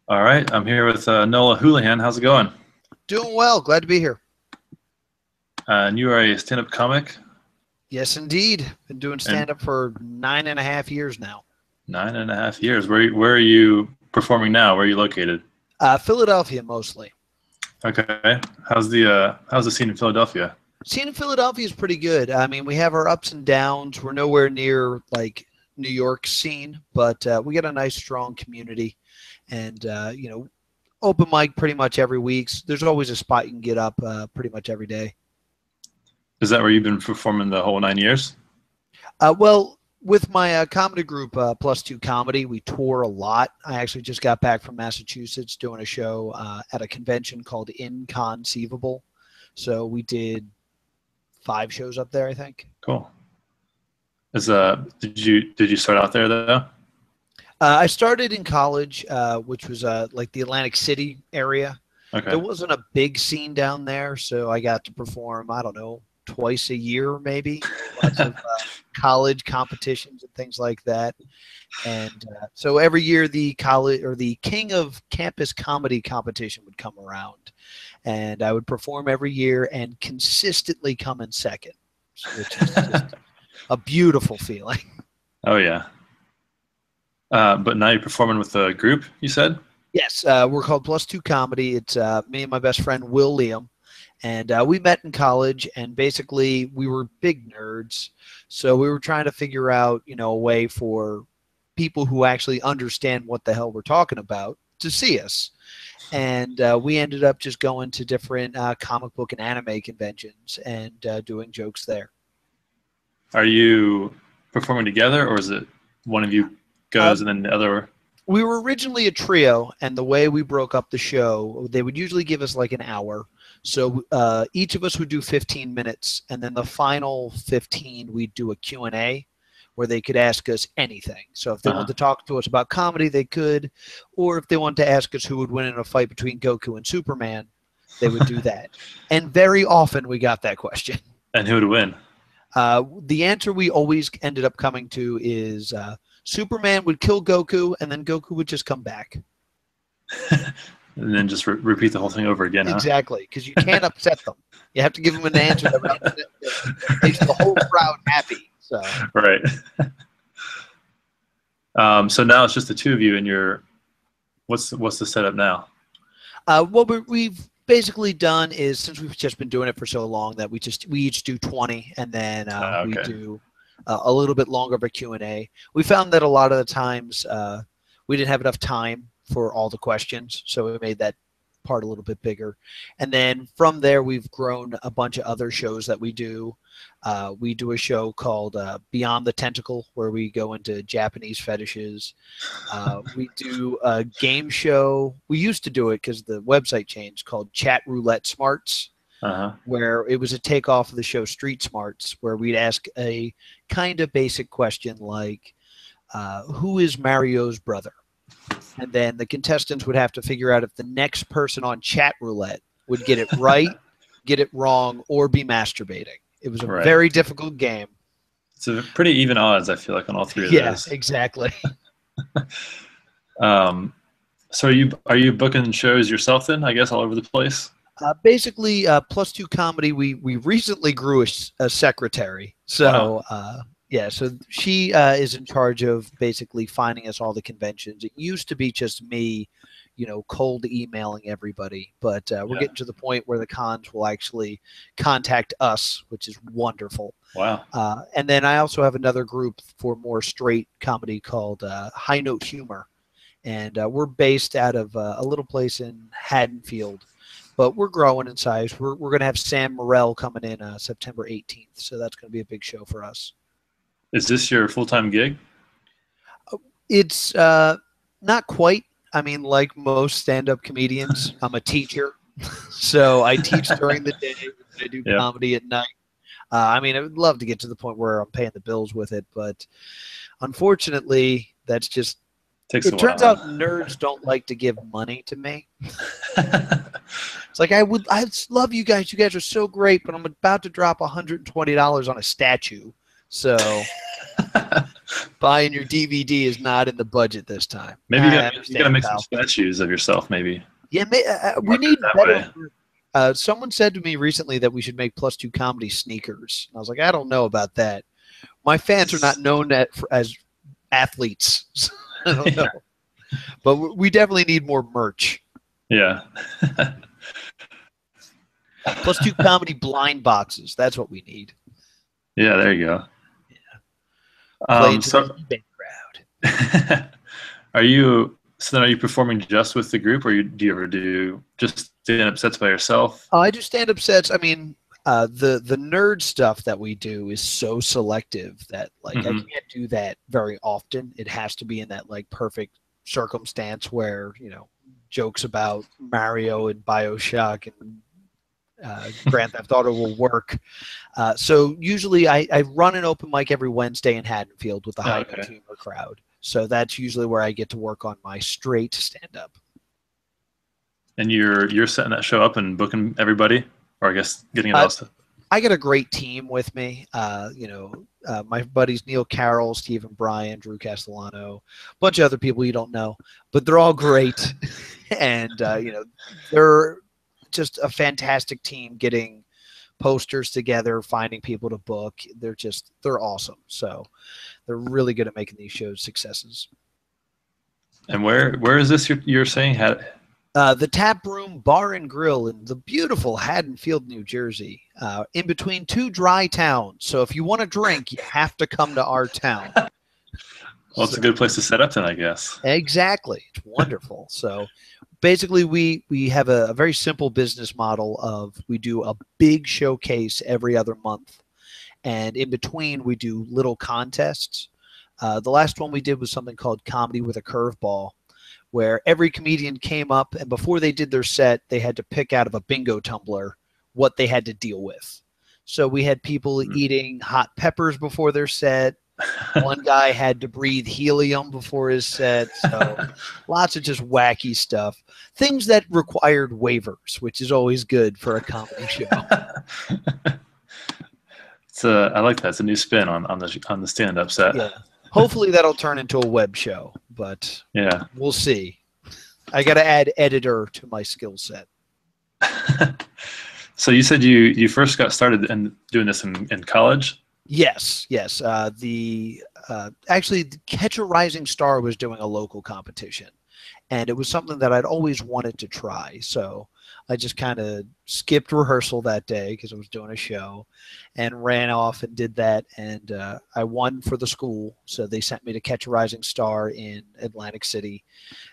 All right, I'm here with Noah Houlihan. How's it going? Doing well. Glad to be here. And you are a stand-up comic, Yes, indeed. Been doing and stand-up for 9.5 years now. 9.5 years. Where are you performing now? Where are you located? Philadelphia mostly. Okay. How's the scene in Philadelphia? Scene in Philadelphia is pretty good. I mean, we have our ups and downs. We're nowhere near like New York scene, but we got a nice, strong community, and open mic pretty much every week. There's always a spot you can get up pretty much every day. Is that where you've been performing the whole 9 years? Well, with my comedy group, Plus Two Comedy, we tour a lot. I actually just got back from Massachusetts doing a show at a convention called Inconceivable. So we did 5 shows up there, I think. Cool. Did you start out there though? I started in college, which was like the Atlantic City area. Okay. There wasn't a big scene down there, so I got to perform, I don't know, twice a year maybe. Lots of college competitions and things like that. And so every year the college or the King of Campus Comedy competition would come around, and I would perform every year and consistently come in second, which is just a beautiful feeling. Oh yeah. But now you're performing with a group, you said? Yes, we're called Plus Two Comedy. It's me and my best friend Will Liam, and we met in college. And basically, we were big nerds, so we were trying to figure out, a way for people who actually understand what the hell we're talking about to see us. And we ended up just going to different comic book and anime conventions and doing jokes there. Are you performing together, or is it one of you Uh, goes and then the other? we were originally a trio, and the way we broke up the show, they would usually give us like an hour. So each of us would do 15 minutes, and then the final 15, we'd do a Q&A where they could ask us anything. So if they Uh-huh. wanted to talk to us about comedy, they could, or if they wanted to ask us who would win in a fight between Goku and Superman, they would do that. And very often we got that question. And who would win? The answer we always ended up coming to is Superman would kill Goku, and then Goku would just come back. And then just repeat the whole thing over again, huh? Exactly, because you can't upset them. You have to give them an answer that makes the whole crowd happy. So Right. So now it's just the two of you, and what's the setup now? what we've basically done is, since we've just been doing it for so long, that we each do 20, and then we Okay. do a little bit longer of a Q&A. We found that a lot of the times we didn't have enough time for all the questions, so we made that part a little bit bigger. And then from there, we've grown a bunch of other shows that we do. We do a show called Beyond the Tentacle, where we go into Japanese fetishes. We do a game show. We used to do it because the website changed, called Chat Roulette Smarts, Uh-huh. where it was a takeoff of the show Street Smarts, where we'd ask a kind of basic question like, who is Mario's brother? And then the contestants would have to figure out if the next person on Chat Roulette would get it right, get it wrong, or be masturbating. It was a Right. very difficult game. It's a pretty even odds, I feel like, on all three of Yeah, those. exactly. So are you booking shows yourself then, I guess, all over the place? Basically, Plus Two Comedy, we recently grew a secretary. So, yeah, so she is in charge of basically finding us all the conventions. It used to be just me, cold emailing everybody, but we're Yeah. getting to the point where the cons will actually contact us, which is wonderful. Wow. And then I also have another group for more straight comedy called High Note Humor. And we're based out of a little place in Haddonfield, but we're growing in size. We're going to have Sam Morrell coming in September 18th, so that's going to be a big show for us. Is this your full-time gig? It's not quite. I mean, like most stand-up comedians, I'm a teacher, so I teach during the day. I do Yeah. comedy at night. I mean, I would love to get to the point where I'm paying the bills with it, but unfortunately, that's just. Takes a It turns while. out nerds don't like to give money to me. It's like, I love you guys. You guys are so great, but I'm about to drop $120 on a statue. So buying your DVD is not in the budget this time. Maybe I you gotta understand, make some pal. statues of yourself. Maybe Yeah, we market it need that better. way. Someone said to me recently that we should make Plus Two Comedy sneakers. I was like, I don't know about that. My fans are not known as athletes. So I don't know. But we definitely need more merch. Yeah. Plus Two Comedy blind boxes. That's what we need. Yeah, there you go. Play into the So eBay crowd. are you so then are you performing just with the group, or do you ever do just stand-up sets by yourself? Oh, I do stand-up sets. I mean, the nerd stuff that we do is so selective that like I Hmm. can't do that very often. It has to be in that like perfect circumstance where jokes about Mario and Bioshock and Grand Theft Auto will work. So usually I run an open mic every Wednesday in Haddonfield with the Oh, High Noon okay. Humor crowd. So that's usually where I get to work on my straight stand-up. And you're setting that show up and booking everybody, or I guess getting it Uh, all set. I got a great team with me. My buddies Neil Carroll, Stephen Bryan, Drew Castellano, a bunch of other people you don't know, but they're all great, and they're just a fantastic team. Getting posters together, finding people to book. They're awesome. So they're really good at making these shows successes. And where is this you're saying had? The Tap Room Bar and Grill in the beautiful Haddonfield, New Jersey, in between two dry towns. So if you want to drink, you have to come to our town. Well, it's So, a good place to set up then, I guess. exactly. It's wonderful. So basically, we have a very simple business model of we do a big showcase every other month. And in between, we do little contests. The last one we did was something called Comedy with a Curveball, where every comedian came up and before they did their set, they had to pick out of a bingo tumbler what they had to deal with. So we had people eating hot peppers before their set. One guy had to breathe helium before his set. So lots of just wacky stuff. Things that required waivers, which is always good for a comedy show. I like that. It's a new spin on the stand-up set. Yeah. Hopefully that'll turn into a web show, but Yeah. we'll see. I got to add editor to my skill set. So you said you first got started in doing this in college? Yes, yes. Actually, the Catch a Rising Star was doing a local competition, and it was something that I'd always wanted to try. So I just kind of skipped rehearsal that day because I was doing a show, and ran off and did that. And I won for the school, so they sent me to Catch a Rising Star in Atlantic City,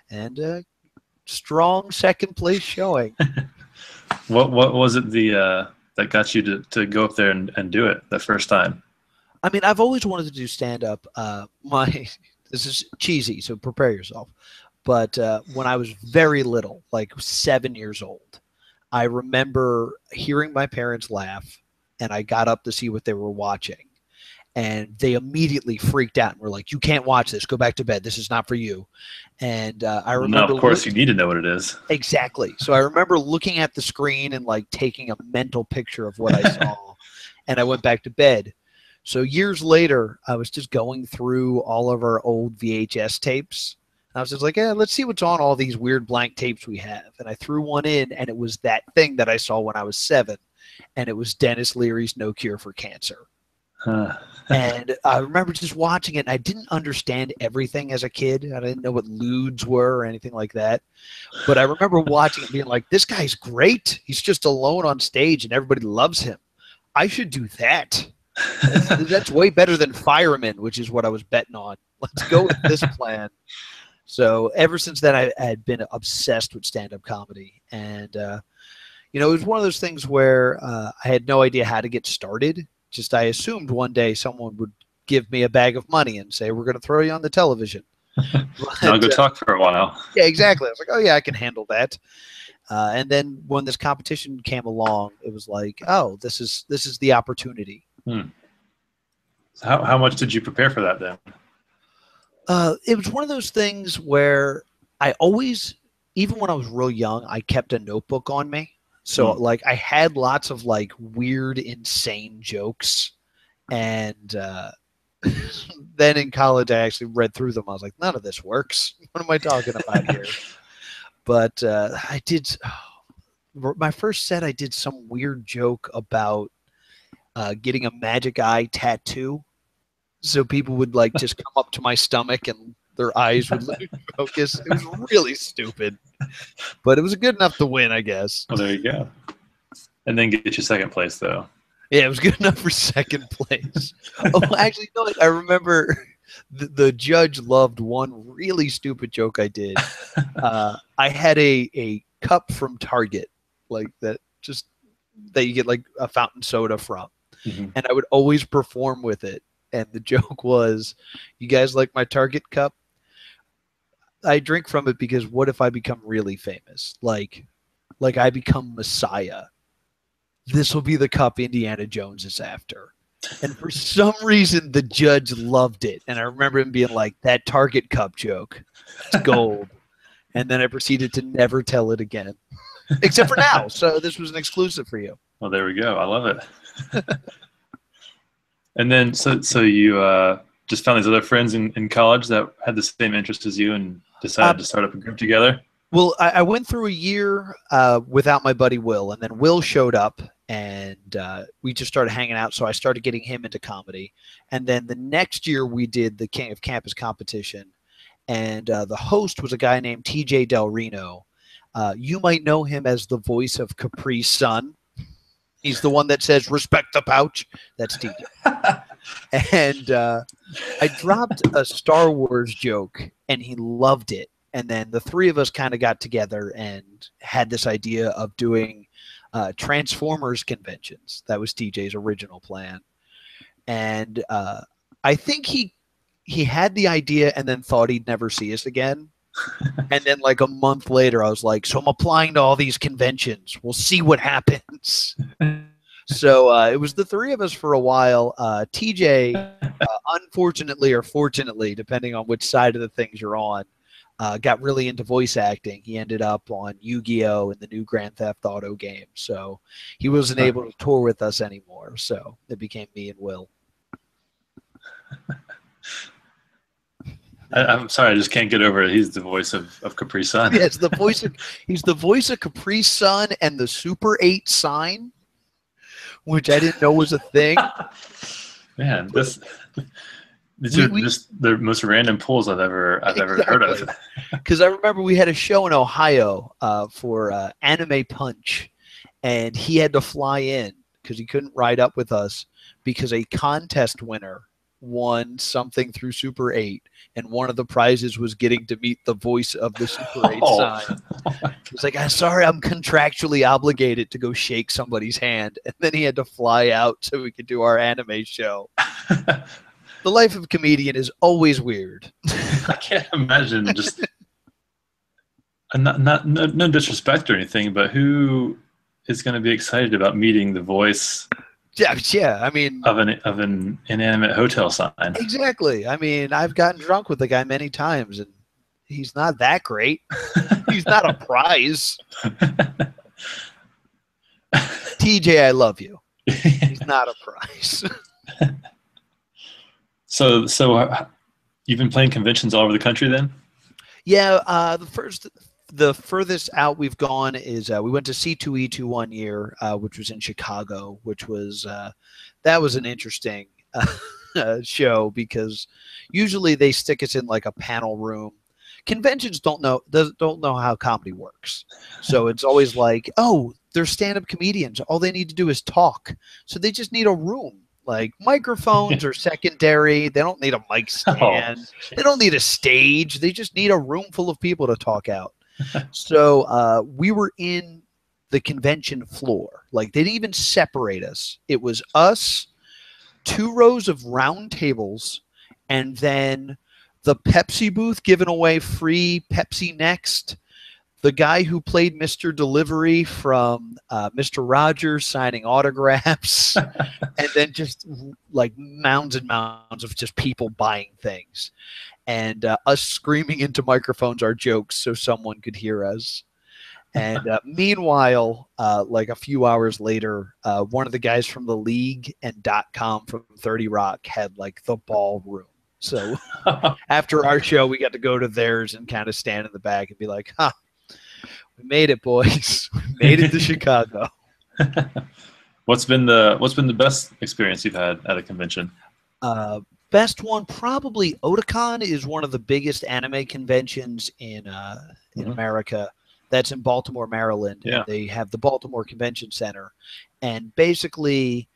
and strong second place showing. What was it that got you to go up there and do it that first time? I mean, I've always wanted to do stand up. This is cheesy, so prepare yourself. But when I was very little, like 7 years old, I remember hearing my parents laugh, and I got up to see what they were watching. And they immediately freaked out and were like, "You can't watch this. Go back to bed. This is not for you." And I Well, no, remember of course you need to know what it is. exactly. So I remember looking at the screen and like taking a mental picture of what I saw, and I went back to bed. So years later, I was just going through all of our old VHS tapes. I was just like, yeah, let's see what's on all these weird blank tapes we have. And I threw one in, and it was that thing that I saw when I was 7. And it was Dennis Leary's No Cure for Cancer. Huh. And I remember just watching it, and I didn't understand everything as a kid. I didn't know what lewds were or anything like that. But I remember watching it being like, this guy's great. He's just alone on stage, and everybody loves him. I should do that. That's way better than Fireman, which is what I was betting on. Let's go with this plan. So ever since then, I had been obsessed with stand-up comedy. And, it was one of those things where I had no idea how to get started. Just I assumed one day someone would give me a bag of money and say, we're going to throw you on the television. I'll go But, talk for a while. yeah, exactly. I was like, oh, yeah, I can handle that. And then when this competition came along, it was like, oh, this is the opportunity. Hmm. So how much did you prepare for that then? It was one of those things where I always, even when I was real young, I kept a notebook on me. So like I had lots of like weird, insane jokes And then in college, I actually read through them. I was like, none of this works. What am I talking about here? But I did my first set. I did some weird joke about getting a magic eye tattoo, so people would like just come up to my stomach and their eyes would focus. It was really stupid, but it was good enough to win, I guess. Well, there you go. And then get you second place, though. Yeah, it was good enough for second place. Oh, actually, no, I remember the judge loved one really stupid joke I did. I had a cup from Target, like that you get like a fountain soda from. Mm-hmm. And I would always perform with it. And the joke was, you guys like my Target cup? I drink from it because what if I become really famous? Like I become Messiah. This will be the cup Indiana Jones is after. And for some reason, the judge loved it. And I remember him being like, that Target cup joke, it's gold. And then I proceeded to never tell it again, except for now. So this was an exclusive for you. Well, there we go. I love it. And then, so you just found these other friends in college that had the same interest as you and decided to start up a group together? Well, I went through a year without my buddy Will, and then Will showed up, and we just started hanging out, so I started getting him into comedy. And then the next year we did the King of Campus competition, and the host was a guy named TJ Del Reno. You might know him as the voice of Capri's son. He's the one that says, respect the pouch. That's TJ. And I dropped a Star Wars joke, and he loved it. And then the three of us kind of got together and had this idea of doing Transformers conventions. That was TJ's original plan. And I think he had the idea and then thought he'd never see us again. And then like a month later, I was like, so I'm applying to all these conventions. We'll see what happens. So it was the three of us for a while. TJ, unfortunately or fortunately, depending on which side of the things you're on, got really into voice acting. He ended up on Yu-Gi-Oh! And the new Grand Theft Auto game. So he wasn't able to tour with us anymore. So it became me and Will. I'm sorry, I just can't get over it. He's the voice of Capri's son. Yeah, he's the voice of Capri's son and the Super 8 sign, which I didn't know was a thing. Man, these are just the most random pulls I've ever heard of. Because I remember we had a show in Ohio for Anime Punch, and he had to fly in because he couldn't ride up with us because a contest winner won something through Super 8, and one of the prizes was getting to meet the voice of the Super 8 sign. He's like, I'm sorry, I'm contractually obligated to go shake somebody's hand. And then he had to fly out so we could do our anime show. The life of a comedian is always weird. I can't imagine just no disrespect or anything, but who is going to be excited about meeting the voice Yeah. I mean, of an inanimate hotel sign. Exactly. I mean, I've gotten drunk with the guy many times, and he's not that great. He's not a prize. TJ, I love you. He's not a prize. So you've been playing conventions all over the country then? Yeah. The furthest out we've gone is we went to C2E2 one year, which was in Chicago, which was that was an interesting show because usually they stick us in like a panel room. Conventions don't know how comedy works, so it's always like, oh, they're stand-up comedians. All they need to do is talk, so they just need a room. Like microphones are secondary. They don't need a mic stand. They don't need a stage. They just need a room full of people to talk out. So we were in the convention floor. Like they didn't even separate us. It was us, 2 rows of round tables, and then the Pepsi booth giving away free Pepsi Next. The guy who played Mr. Delivery from Mr. Rogers signing autographs, and then just like mounds and mounds of just people buying things, and us screaming into microphones our jokes so someone could hear us. And meanwhile, like a few hours later, one of the guys from the league and .com from 30 Rock had like the ballroom. So after our show, we got to go to theirs and kind of stand in the back and be like, "Huh, we made it, boys. We made it to Chicago." What's been the best experience you've had at a convention? Best one, probably Otakon is one of the biggest anime conventions in America. That's in Baltimore, Maryland. Yeah. And they have the Baltimore Convention Center. And basically,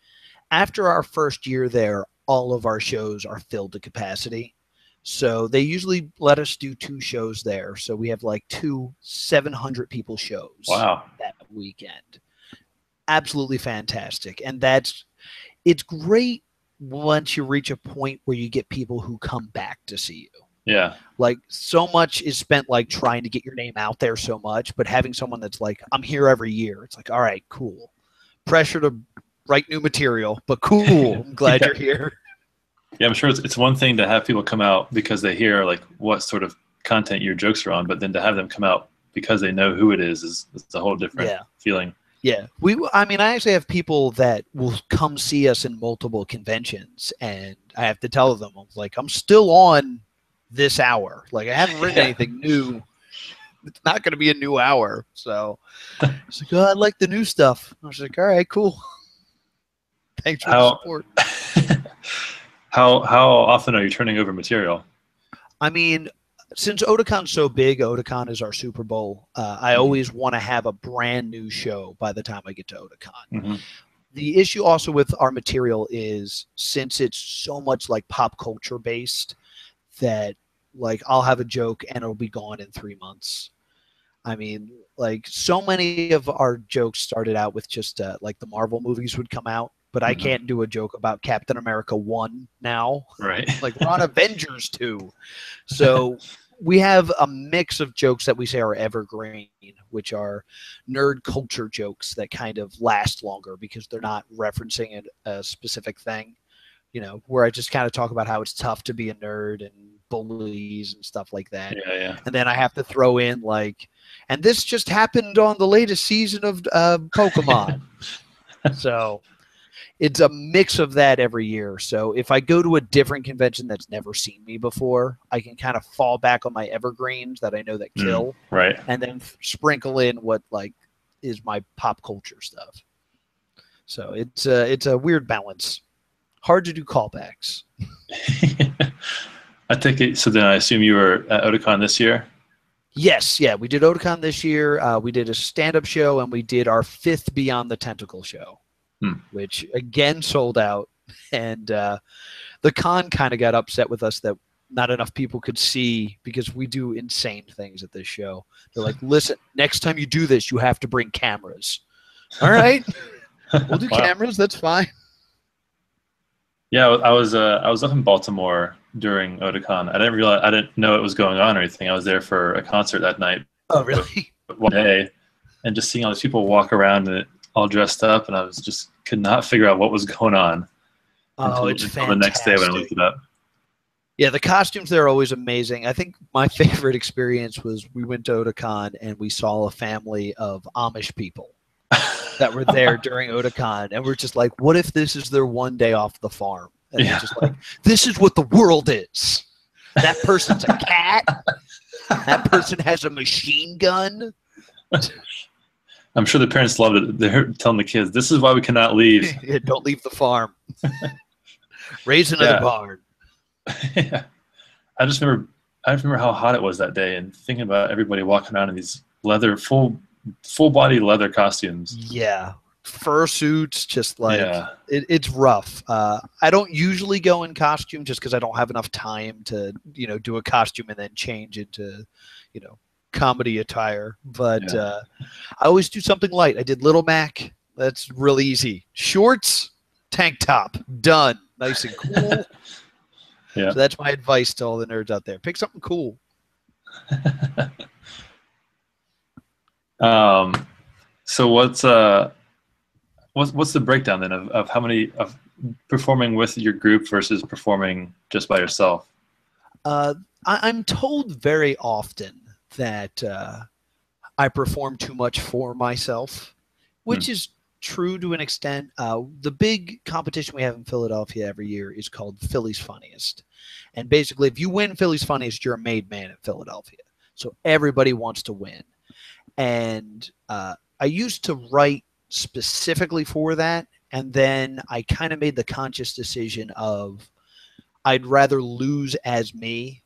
after our first year there, all of our shows are filled to capacity. So they usually let us do 2 shows there. So we have like 2 700 people shows that weekend. Absolutely fantastic. And it's great once you reach a point where you get people who come back to see you. Yeah. Like so much is spent like trying to get your name out there so much, but having someone that's like, I'm here every year. It's like, all right, cool. Pressure to write new material, but cool. I'm glad you're here. Yeah, I'm sure it's one thing to have people come out because they hear like what sort of content your jokes are on, but then to have them come out because they know who it is a whole different feeling. Yeah, I actually have people that will come see us in multiple conventions, and I have to tell them, I'm still on this hour. Like, I haven't written anything new. It's not going to be a new hour. So it's like, I like the new stuff. I was like, all right, cool. Thanks for the support. How often are you turning over material? Since Otacon's so big, Otakon is our Super Bowl. I always want to have a brand new show by the time I get to Otakon. Mm-hmm. The issue also with our material is since it's so much like pop culture based that like I'll have a joke and it'll be gone in 3 months. Like so many of our jokes started out with just like the Marvel movies would come out, but I can't do a joke about Captain America 1 now. Right. Like we're on Avengers 2. So we have a mix of jokes that we say are evergreen, which are nerd culture jokes that kind of last longer because they're not referencing a specific thing, where I just kind of talk about how it's tough to be a nerd and bullies and stuff like that. Yeah. And then I have to throw in like, and this just happened on the latest season of Pokemon. So it's a mix of that every year. So if I go to a different convention that's never seen me before, I can kind of fall back on my evergreens that I know that kill, right? And then sprinkle in what like is my pop culture stuff. So it's a weird balance. Hard to do callbacks. I take it. So then I assume you were at Otakon this year. Yes, yeah, we did Otakon this year. We did a stand-up show, and we did our 5th Beyond the Tentacle show. Which again sold out, and the con kind of got upset with us that not enough people could see because we do insane things at this show. They're like, listen, next time you do this, you have to bring cameras. All right, we'll do cameras. That's fine. Yeah, I was up in Baltimore during Otakon. I didn't know it was going on or anything. I was there for a concert that night. Oh, really? One day, and just seeing all these people walk around and all dressed up, and I was just could not figure out what was going on. Oh, it's fantastic. The next day when I looked it up. Yeah, the costumes there are always amazing. I think my favorite experience was we went to Otakon and we saw a family of Amish people that were there during Otakon, and we're just like, what if this is their one day off the farm? And they're just like, this is what the world is. That person's a cat. That person has a machine gun. I'm sure the parents loved it. They're telling the kids, this is why we cannot leave. Yeah, don't leave the farm. Raise another barn. Yeah. I just remember how hot it was that day and thinking about everybody walking around in these leather, full body leather costumes. Yeah. Fur suits, just like it's rough. I don't usually go in costume just because I don't have enough time to, do a costume and then change into, comedy attire. But I always do something light. I did Little Mac. That's real easy. Shorts, tank top, done. Nice and cool. Yeah. So that's my advice to all the nerds out there. Pick something cool. So what's the breakdown then of how many of performing with your group versus performing just by yourself? I'm told very often that I perform too much for myself, which is true to an extent. The big competition we have in Philadelphia every year is called Philly's Funniest. And basically, if you win Philly's Funniest, you're a made man in Philadelphia. So everybody wants to win. And I used to write specifically for that. And then I kind of made the conscious decision of I'd rather lose as me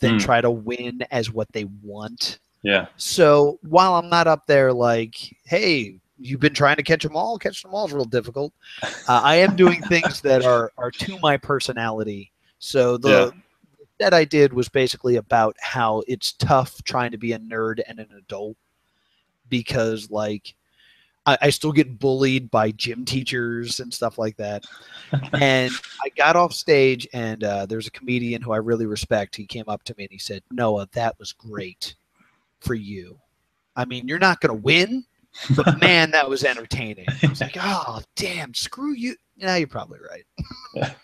than try to win as what they want. Yeah. So while I'm not up there like, hey, you've been trying to catch them all. Catch them all is real difficult. I am doing things that are to my personality. So that I did was basically about how it's tough trying to be a nerd and an adult because, like, I still get bullied by gym teachers and stuff like that. And I got off stage, and there's a comedian who I really respect. He came up to me and he said, "Noah, that was great for you. I mean, you're not going to win, but man, that was entertaining." I was like, "Oh, damn, screw you." Yeah, you're probably right.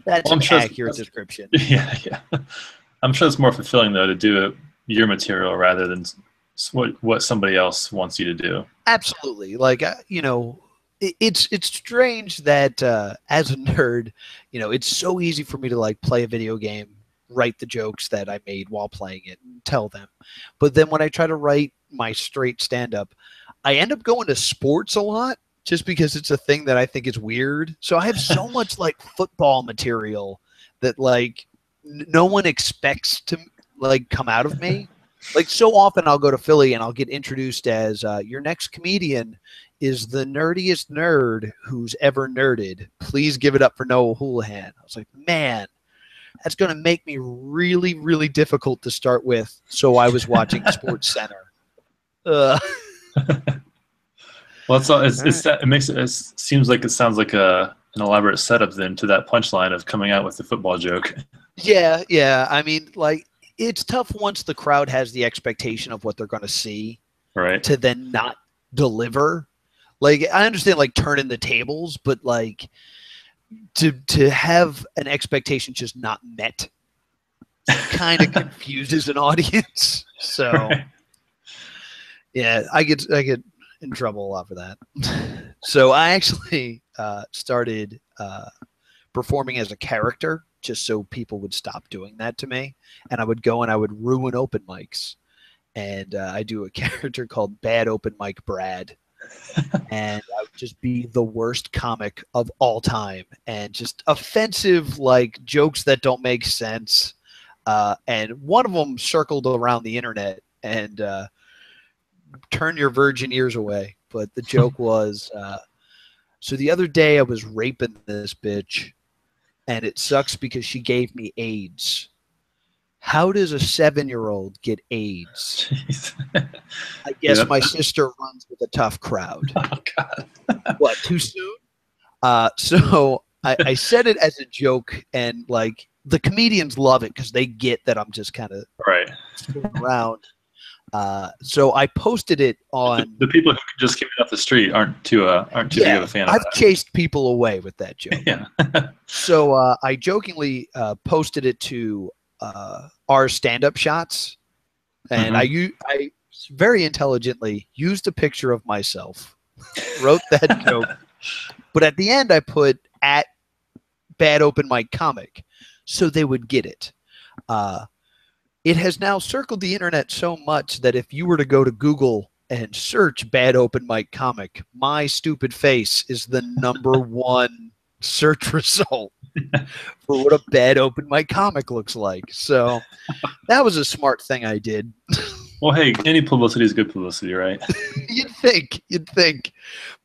That's an accurate description. Yeah. I'm sure it's more fulfilling, though, to do your material rather than what somebody else wants you to do. Absolutely. Like, it's strange that as a nerd, it's so easy for me to like play a video game, write the jokes that I made while playing it and tell them. But then when I try to write my straight stand-up, I end up going to sports a lot just because it's a thing that I think is weird. So I have so much like football material that like no one expects to like come out of me. Like so often I'll go to Philly and I'll get introduced as your next comedian is the nerdiest nerd who's ever nerded. Please give it up for Noah Houlihan. I was like, man, that's going to make me really, really difficult to start with. So I was watching Sports Center. Well, it seems like it sounds like an elaborate setup then to that punchline of coming out with the football joke. Yeah. I mean, like, it's tough once the crowd has the expectation of what they're going to see, right? To then not deliver. Like, I understand like turning the tables, but like to have an expectation just not met kind of confuses an audience. So right. Yeah, I get in trouble a lot for that. So I actually started performing as a character just so people would stop doing that to me. And I would go and I would ruin open mics. And I do a character called Bad Open Mic Brad. And I would just be the worst comic of all time and just offensive, like jokes that don't make sense. And one of them circled around the internet and turn your virgin ears away. But the joke was, so the other day I was raping this bitch and it sucks because she gave me AIDS. How does a 7-year-old get AIDS? I guess my sister runs with a tough crowd. Oh, God. What, too soon? So I said it as a joke, and like the comedians love it because they get that I'm just kind of right around. So I posted it on. The people who just came off the street aren't too big of a fan of that. I've chased people away with that joke. Yeah. So I jokingly posted it to our stand-up shots, and I very intelligently used a picture of myself, wrote that joke, but at the end I put at Bad Open Mic Comic, so they would get it. It has now circled the internet so much that if you were to go to Google and search Bad Open Mic Comic, my stupid face is the #1 search result for what a bad open mic comic looks like. So that was a smart thing I did. Well, hey, any publicity is good publicity, right? You'd think.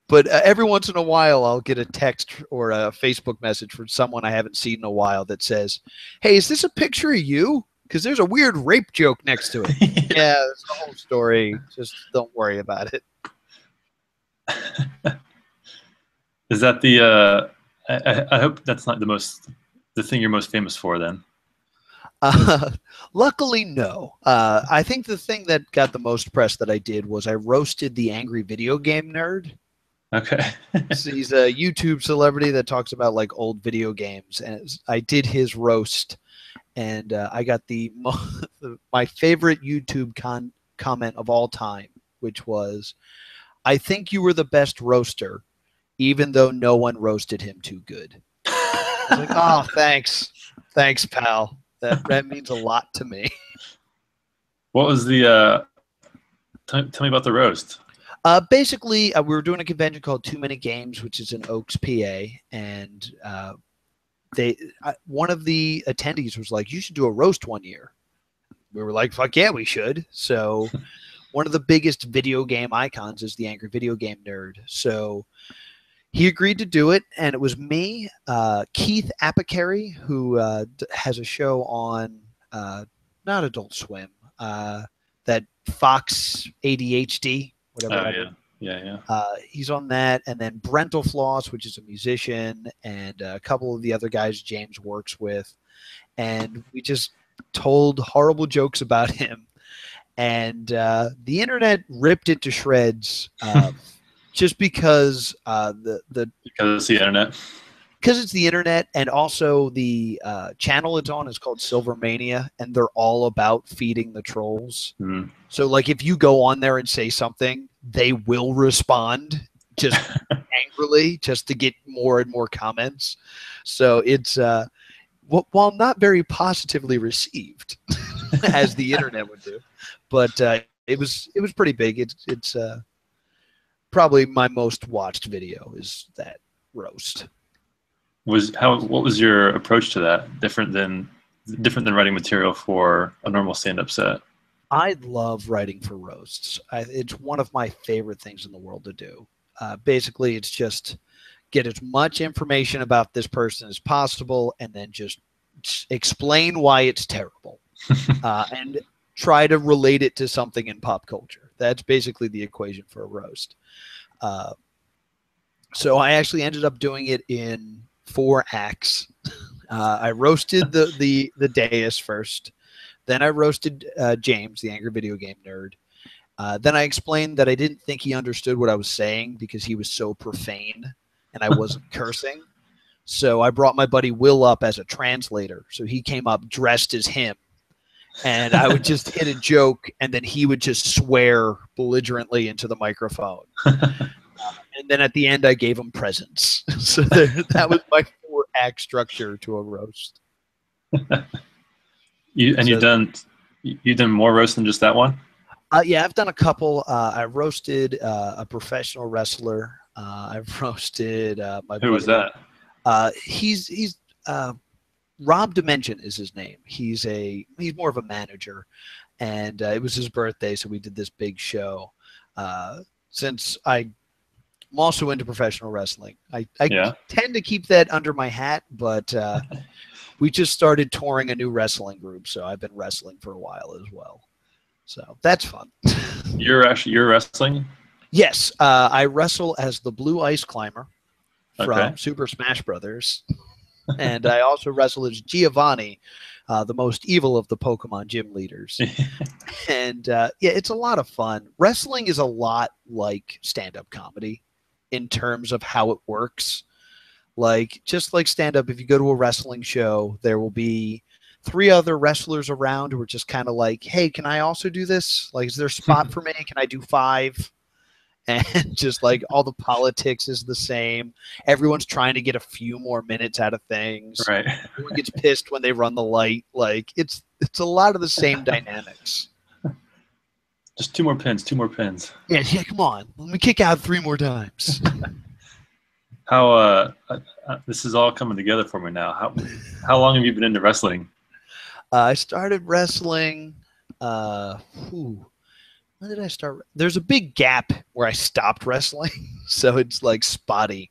But every once in a while, I'll get a text or a Facebook message from someone I haven't seen in a while that says, "Hey, is this a picture of you? Because there's a weird rape joke next to it." Yeah, it's the whole story. Just don't worry about it. Is that the? I hope that's not the thing you're most famous for, then. Luckily, no. I think the thing that got the most press that I did was I roasted the angry video game nerd. Okay. So he's a YouTube celebrity that talks about like old video games, and I did his roast, and I got my favorite YouTube comment of all time, which was, "I think you were the best roaster, even though no one roasted him too good." I was like, "Oh, thanks, pal. That means a lot to me." What was the tell me about the roast. Basically, we were doing a convention called Too Many Games, which is in Oaks, PA, and one of the attendees was like, "You should do a roast one year." We were like, "Fuck yeah, we should." So one of the biggest video game icons is the Angry Video Game Nerd. So he agreed to do it, and it was me, Keith Apicary, who has a show on not Adult Swim, that Fox ADHD, whatever. Oh yeah. He's on that, and then Brental Floss, which is a musician, and a couple of the other guys James works with, and we just told horrible jokes about him, and the internet ripped it to shreds, just because because it's the internet. Because it's the internet, and also the channel it's on is called Silvermania, and they're all about feeding the trolls. Mm. So, like, if you go on there and say something, they will respond just angrily, just to get more and more comments. So it's while not very positively received, as the internet would do, but it was pretty big. It's probably my most watched video is that roast. What was your approach to that? Different than writing material for a normal stand-up set? I love writing for roasts. It's one of my favorite things in the world to do. Basically, it's just get as much information about this person as possible, and then just explain why it's terrible, and try to relate it to something in pop culture. That's basically the equation for a roast. So I actually ended up doing it in 4 acts. I roasted the dais first. Then I roasted James, the Angry Video Game Nerd. Then I explained that I didn't think he understood what I was saying because he was so profane and I wasn't cursing. So I brought my buddy Will up as a translator. So he came up dressed as him. And I would just hit a joke, and then he would just swear belligerently into the microphone. And then at the end, I gave him presents. So that was my 4-act structure to a roast. You've done more roasts than just that one? Yeah, I've done a couple. I roasted a professional wrestler. I've roasted my buddy. Who was that? He's Rob Dimension is his name. He's more of a manager, and it was his birthday, so we did this big show. Since I'm also into professional wrestling, I tend to keep that under my hat, but we just started touring a new wrestling group, so I've been wrestling for a while as well. So that's fun. You're wrestling? Yes, I wrestle as the Blue Ice Climber from Super Smash Brothers. And I also wrestle as Giovanni, the most evil of the Pokemon gym leaders. And yeah, it's a lot of fun. Wrestling is a lot like stand-up comedy in terms of how it works. Like, just like stand-up, if you go to a wrestling show, there will be 3 other wrestlers around who are just kind of like, "Hey, can I also do this? Like, is there a spot for me? Can I do 5?" And just like all the politics is the same. Everyone's trying to get a few more minutes out of things. Right. Everyone gets pissed when they run the light. Like, it's a lot of the same dynamics. Just 2 more pins. 2 more pins. Yeah, come on. Let me kick out 3 more times. How this is all coming together for me now. How long have you been into wrestling? I started wrestling. When did I start? There's a big gap where I stopped wrestling, so it's like spotty.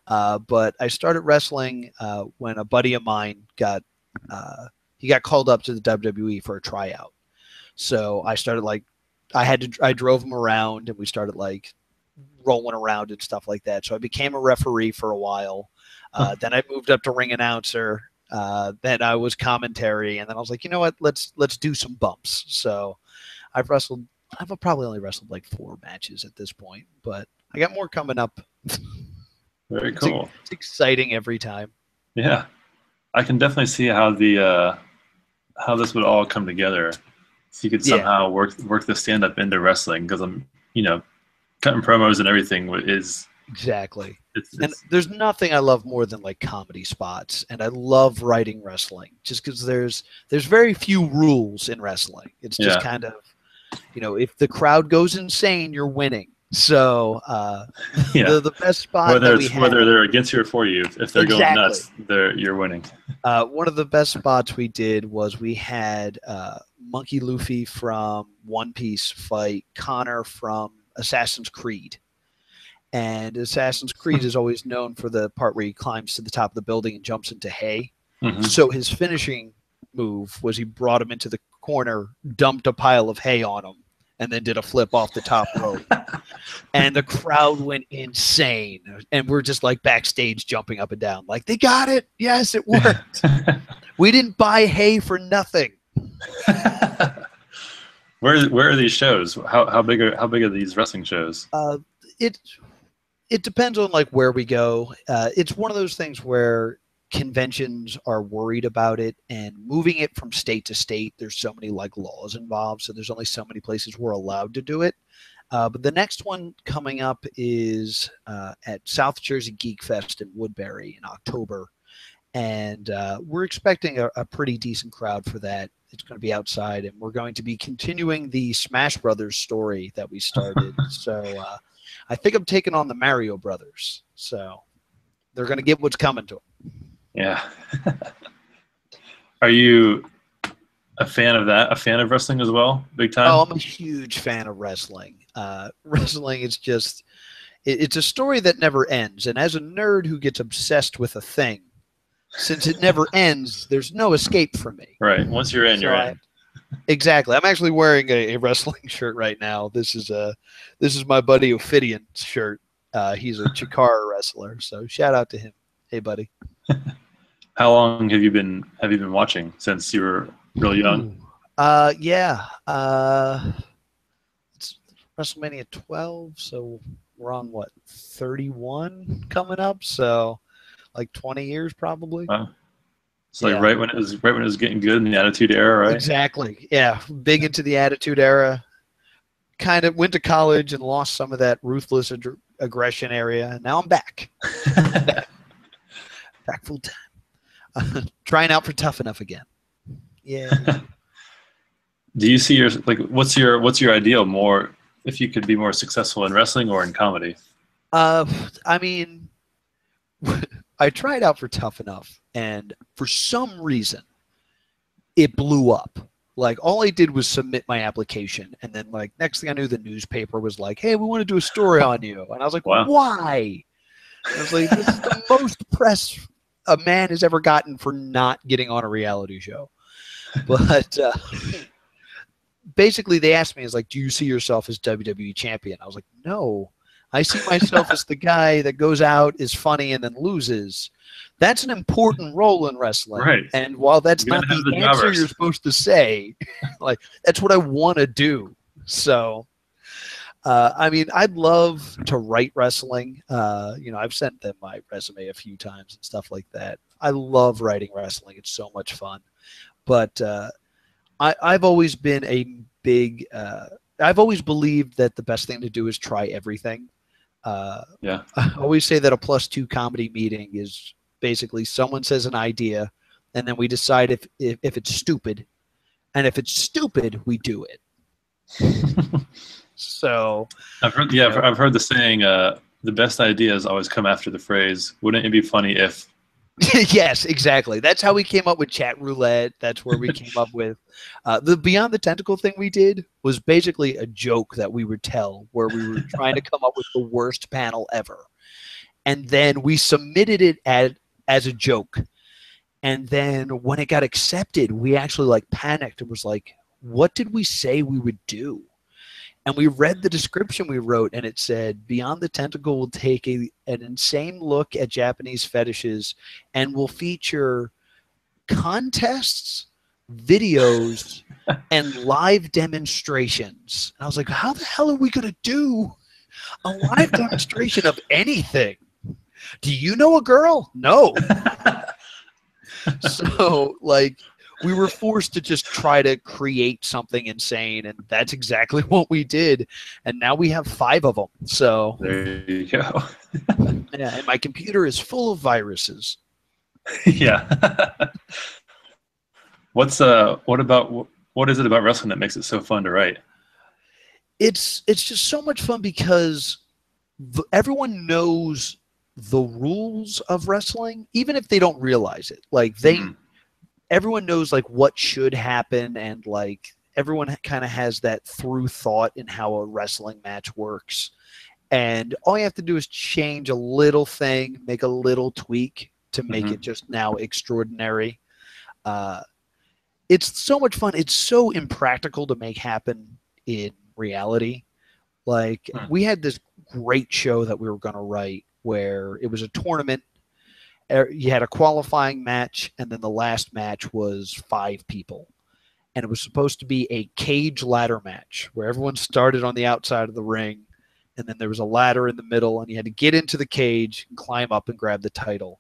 But I started wrestling when a buddy of mine got called up to the WWE for a tryout. So I started I drove him around, and we started like rolling around and stuff like that. So I became a referee for a while. Then I moved up to ring announcer. Then I was commentary, and then I was like, you know what? Let's do some bumps. So I've probably only wrestled like 4 matches at this point, but I got more coming up. Very cool. It's exciting every time. Yeah, I can definitely see how how this would all come together So you could Yeah. somehow work the stand up into wrestling, because I'm, cutting promos and everything is Exactly. And it's there's nothing I love more than like comedy spots, and I love writing wrestling just because there's very few rules in wrestling. It's just yeah. kind of, if the crowd goes insane, you're winning. So Yeah. the best spot that Whether we had, they're against you or for you, if they're going exactly. nuts, you're winning. One of the best spots we did was we had Monkey Luffy from One Piece fight Connor from Assassin's Creed. And Assassin's Creed is always known for the part where he climbs to the top of the building and jumps into hay. Mm-hmm. So his finishing move was he brought him into the corner, dumped a pile of hay on him, and then did a flip off the top rope. And the crowd went insane. And we're just like backstage jumping up and down. Like, they got it. Yes, it worked. We didn't buy hay for nothing. Where are these shows? How big are these wrestling shows? It depends on like where we go. It's one of those things where conventions are worried about it, and moving it from state to state, there's so many like laws involved, so there's only so many places we're allowed to do it. But the next one coming up is at South Jersey Geek Fest in Woodbury in October, and we're expecting a pretty decent crowd for that. It's going to be outside, and we're going to be continuing the Smash Brothers story that we started. So I think I'm taking on the Mario Brothers, so they're going to get what's coming to them. Yeah. Are you a fan of that? A fan of wrestling as well? Big time? Oh, I'm a huge fan of wrestling. Wrestling is just, it's a story that never ends. And as a nerd who gets obsessed with a thing, since it never ends, there's no escape for me. Right. Once you're in, you're in. Exactly. I'm actually wearing a wrestling shirt right now. This is my buddy Ophidian's shirt. He's a Chikara wrestler, so shout out to him. Hey, buddy. How long have you been watching? Since you were real young? Yeah. It's WrestleMania 12, so we're on what, 31 coming up, so like 20 years probably. It's like right when it was getting good in the Attitude Era, right? Exactly. Yeah, big into the Attitude Era. Kind of went to college and lost some of that ruthless aggression area, and now I'm back. Back full time. Trying out for Tough Enough again. Yeah. Do you see what's your ideal more, if you could be more successful in wrestling or in comedy? I mean, I tried out for Tough Enough, and for some reason, it blew up. Like, all I did was submit my application, and then, like, next thing I knew, the newspaper was like, "Hey, we want to do a story on you," and I was like, wow. Why? I was like, "This is the most press a man has ever gotten for not getting on a reality show." But basically, they asked me, "Is like, do you see yourself as WWE champion?" I was like, "No. I see myself as the guy that goes out, is funny, and then loses." That's an important role in wrestling. Right. And while that's not the answer you're supposed to say, like, that's what I want to do. So, I mean, I'd love to write wrestling. I've sent them my resume a few times and stuff like that. I love writing wrestling. It's so much fun. But I've always been a big I've always believed that the best thing to do is try everything. Yeah. I always say that a +2 comedy meeting is basically someone says an idea, and then we decide if it's stupid, and if it's stupid, we do it. So I've heard the saying, the best ideas always come after the phrase, "Wouldn't it be funny if?" Yes, exactly. That's how we came up with chat roulette. That's where we came up with the Beyond the Tentacle thing we did was basically a joke that we would tell where we were trying to come up with the worst panel ever. And then we submitted it as a joke. And then when it got accepted, we actually like panicked and was like, what did we say we would do? And we read the description we wrote, and it said, Beyond the Tentacle will take an insane look at Japanese fetishes and will feature contests, videos, and live demonstrations. And I was like, how the hell are we going to do a live demonstration of anything? Do you know a girl? No. So, like, we were forced to just try to create something insane, and that's exactly what we did. And now we have 5 of them. So there you go. yeah, and my computer is full of viruses. Yeah. What is it about wrestling that makes it so fun to write? It's just so much fun because everyone knows the rules of wrestling, even if they don't realize it. Like everyone knows like what should happen, and like everyone kind of has that through thought in how a wrestling match works. And all you have to do is change a little thing, make a little tweak to make it just now extraordinary. It's so much fun. It's so impractical to make happen in reality. Like we had this great show that we were going to write where it was a tournament. You had a qualifying match, and then the last match was 5 people. And it was supposed to be a cage ladder match where everyone started on the outside of the ring, and then there was a ladder in the middle, and you had to get into the cage and climb up and grab the title.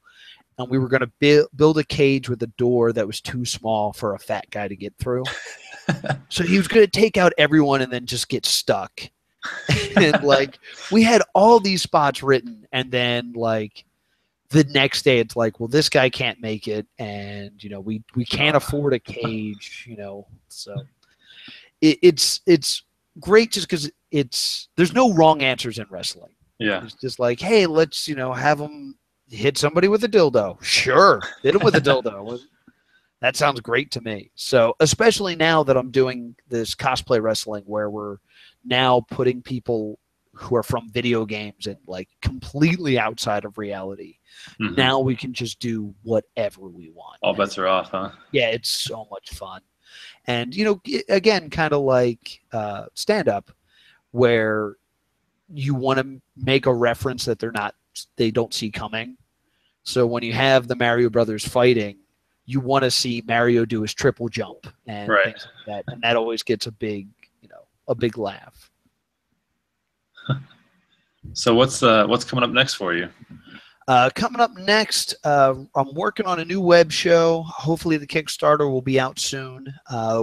And we were going to build a cage with a door that was too small for a fat guy to get through. So he was going to take out everyone and then just get stuck. And like we had all these spots written, and then like the next day it's like, well, this guy can't make it, and you know we can't afford a cage, you know. So it's great just because there's no wrong answers in wrestling. Yeah, it's just like, hey, let's have them hit somebody with a dildo. Sure, hit him with a dildo. That sounds great to me. So especially now that I'm doing this cosplay wrestling where we're now putting people who are from video games and like completely outside of reality. Now we can just do whatever we want. All bets are off, huh? Yeah, it's so much fun. And, again, kind of like stand-up where you want to make a reference that they don't see coming. So when you have the Mario Brothers fighting, you want to see Mario do his triple jump and things like that. And that always gets a big laugh. So what's coming up next for you? Coming up next, I'm working on a new web show. Hopefully the Kickstarter will be out soon.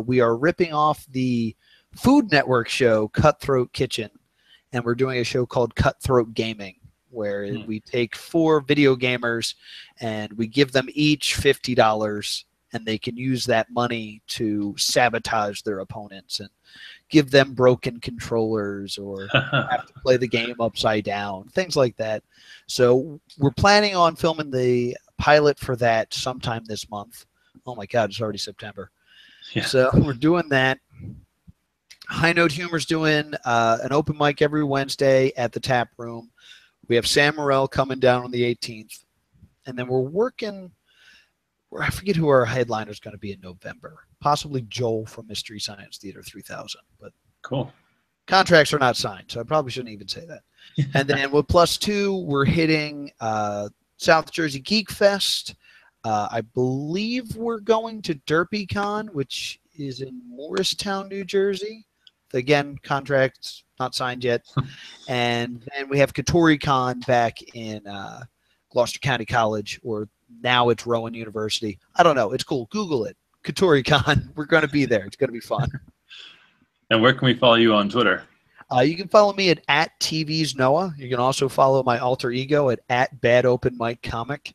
We are ripping off the Food Network show, Cutthroat Kitchen, and we're doing a show called Cutthroat Gaming, where we take 4 video gamers and we give them each $50, and they can use that money to sabotage their opponents and give them broken controllers or have to play the game upside down, things like that. So we're planning on filming the pilot for that sometime this month. Oh my God, it's already September. Yeah. So we're doing that. High Note Humor's doing an open mic every Wednesday at the Tap Room. We have Sam Morrell coming down on the 18th. And then we're working, I forget who our headliner is going to be in November. Possibly Joel from Mystery Science Theater 3000. But cool. Contracts are not signed, so I probably shouldn't even say that. And then with Plus 2, we're hitting South Jersey Geek Fest. I believe we're going to DerpyCon, which is in Morristown, New Jersey. Again, contracts not signed yet. And then we have KatoriCon back in Gloucester County College, or now it's Rowan University. I don't know. It's cool. Google it. KatoriCon. We're going to be there. It's going to be fun. And where can we follow you on Twitter? You can follow me at TV's Noah. You can also follow my alter ego at Bad Open Mic Comic.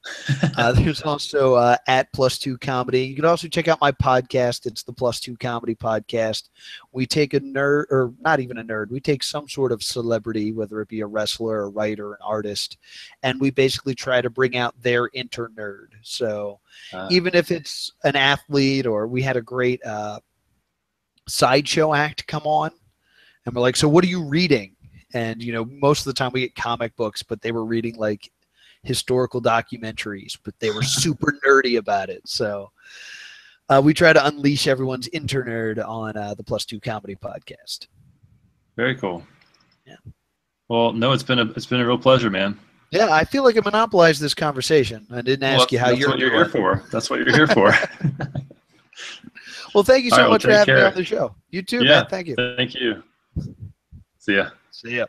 There's also at Plus 2 Comedy. You can also check out my podcast. It's the Plus 2 Comedy Podcast. We take a nerd, or not even a nerd. We take some sort of celebrity, whether it be a wrestler, a writer, an artist, and we basically try to bring out their inner nerd. So even if it's an athlete, or we had a great sideshow act come on, and we're like, so what are you reading? And, most of the time we get comic books, but they were reading like historical documentaries, but they were super nerdy about it. So we try to unleash everyone's inner nerd on the Plus 2 Comedy Podcast. Very cool. Yeah. Well, no, it's been a real pleasure, man. Yeah, I feel like I monopolized this conversation. I didn't ask you how you're here for. That's what you're here for. Well, thank you so much for having me on the show. You too, man. Thank you. Thank you. See ya. See ya.